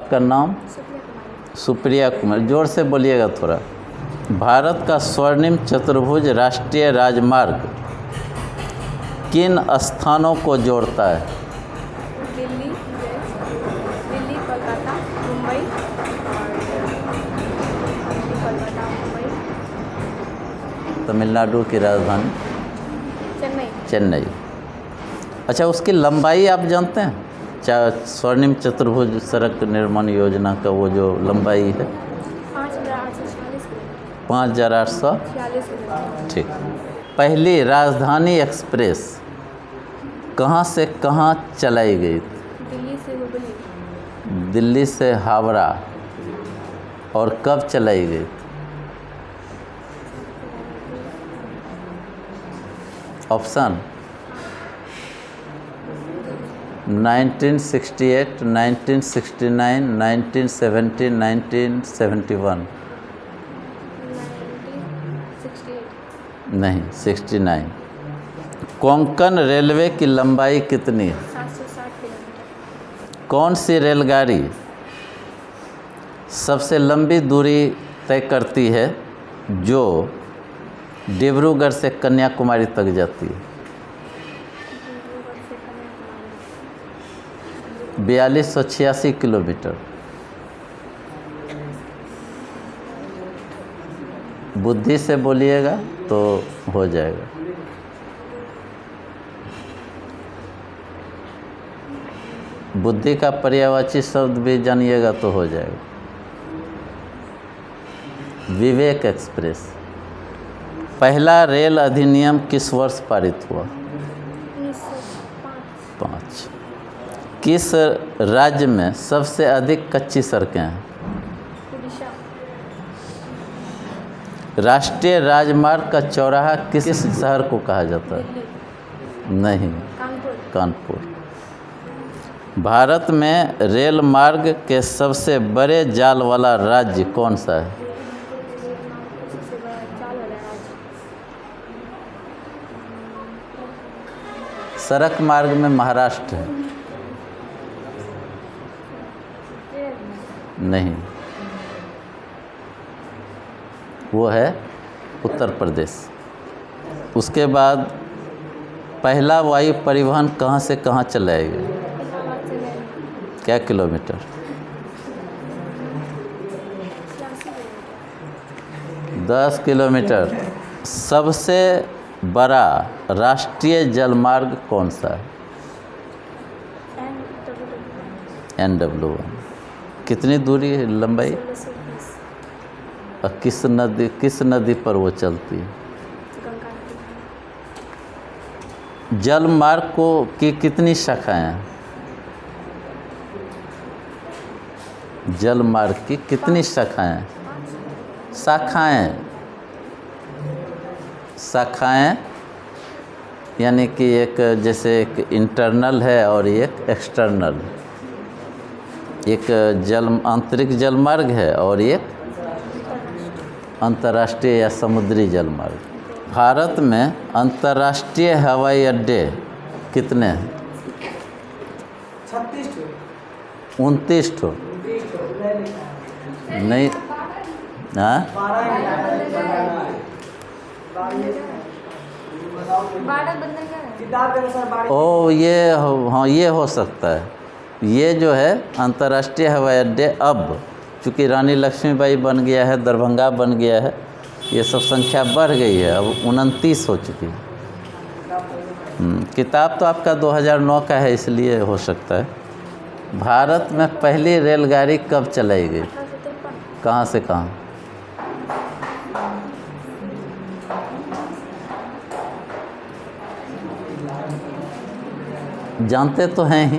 आपका नाम? सुप्रिया कुमार। जोर से बोलिएगा थोड़ा। भारत का स्वर्णिम चतुर्भुज राष्ट्रीय राजमार्ग किन स्थानों को जोड़ता है? दिल्ली, दिल्ली, कोलकाता, मुंबई तमिलनाडु की राजधानी चेन्नई। चेन्नई। अच्छा, उसकी लंबाई आप जानते हैं? स्वर्णिम चतुर्भुज सड़क निर्माण योजना का वो जो लंबाई है 5,846 ठीक। पहली राजधानी एक्सप्रेस कहाँ से कहाँ चलाई गई? दिल्ली से हुबली। दिल्ली से हावड़ा। और कब चलाई गई? ऑप्शन 1968, 1969, 1970, 1971। 1968। नहीं, 69। कोंकण रेलवे की लंबाई कितनी है? 760 किलोमीटर। कौन सी रेलगाड़ी सबसे लंबी दूरी तय करती है जो डिब्रूगढ़ से कन्याकुमारी तक जाती है? 4286 किलोमीटर। बुद्धि से बोलिएगा तो हो जाएगा। बुद्धि का पर्यायवाची शब्द भी जानिएगा तो हो जाएगा। विवेक एक्सप्रेस। पहला रेल अधिनियम किस वर्ष पारित हुआ? 1905। किस राज्य में सबसे अधिक कच्ची सड़कें हैं? उड़ीसा। राष्ट्रीय राजमार्ग का चौराहा किस शहर को कहा जाता है? नहीं, कानपुर। भारत में रेल मार्ग के सबसे बड़े जाल वाला राज्य कौन सा है? सड़क मार्ग में महाराष्ट्र है। नहीं, वो है उत्तर प्रदेश। उसके बाद पहला वायु परिवहन कहाँ से कहाँ चलाया गया? क्या किलोमीटर? 10 किलोमीटर। सबसे बड़ा राष्ट्रीय जलमार्ग कौन सा है? NW1। कितनी दूरी है, लंबाई? 1620। और किस नदी पर वो चलती है? जलमार्ग की कितनी शाखाएं हैं? जलमार्ग की कितनी शाखाएं? शाखाएं यानी कि एक जैसे एक इंटरनल है और एक एक्सटर्नल। एक आंतरिक जलमार्ग है और एक अंतर्राष्ट्रीय या समुद्री जलमार्ग। भारत में अंतर्राष्ट्रीय हवाई अड्डे कितने हैं? 29 ठो। नहीं, हाँ, 12 ओ हाँ, ये हो सकता है। ये जो है अंतर्राष्ट्रीय हवाई अड्डे अब चूँकि रानी लक्ष्मीबाई बन गया है, दरभंगा बन गया है, ये सब संख्या बढ़ गई है, अब 29 हो चुकी है। किताब तो आपका 2009 का है, इसलिए हो सकता है। भारत में पहली रेलगाड़ी कब चलाई गई? कहाँ से कहाँ? जानते तो हैं ही।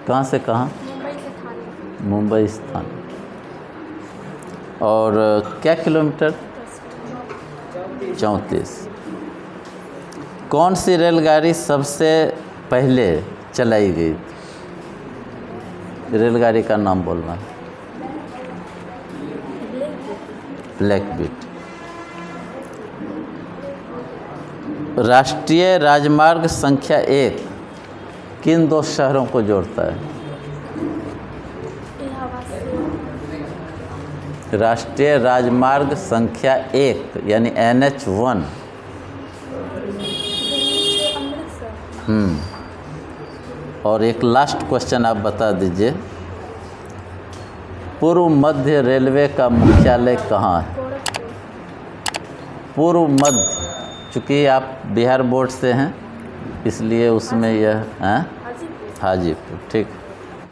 कहाँ से कहाँ? मुंबई स्थान। और क्या किलोमीटर? 34। कौन सी रेलगाड़ी सबसे पहले चलाई गई? रेलगाड़ी का नाम बोलना। ब्लैकबीट। राष्ट्रीय राजमार्ग संख्या 1 किन दो शहरों को जोड़ता है? आवासीय। राष्ट्रीय राजमार्ग संख्या 1 यानी NH1। दिल्ली से अमृतसर। और एक लास्ट क्वेश्चन आप बता दीजिए, पूर्व मध्य रेलवे का मुख्यालय कहाँ है? गोरखपुर। पूर्व मध्य, चूँकि आप बिहार बोर्ड से हैं इसलिए उसमें यह हाजीपुर। हाजीपुर, ठीक।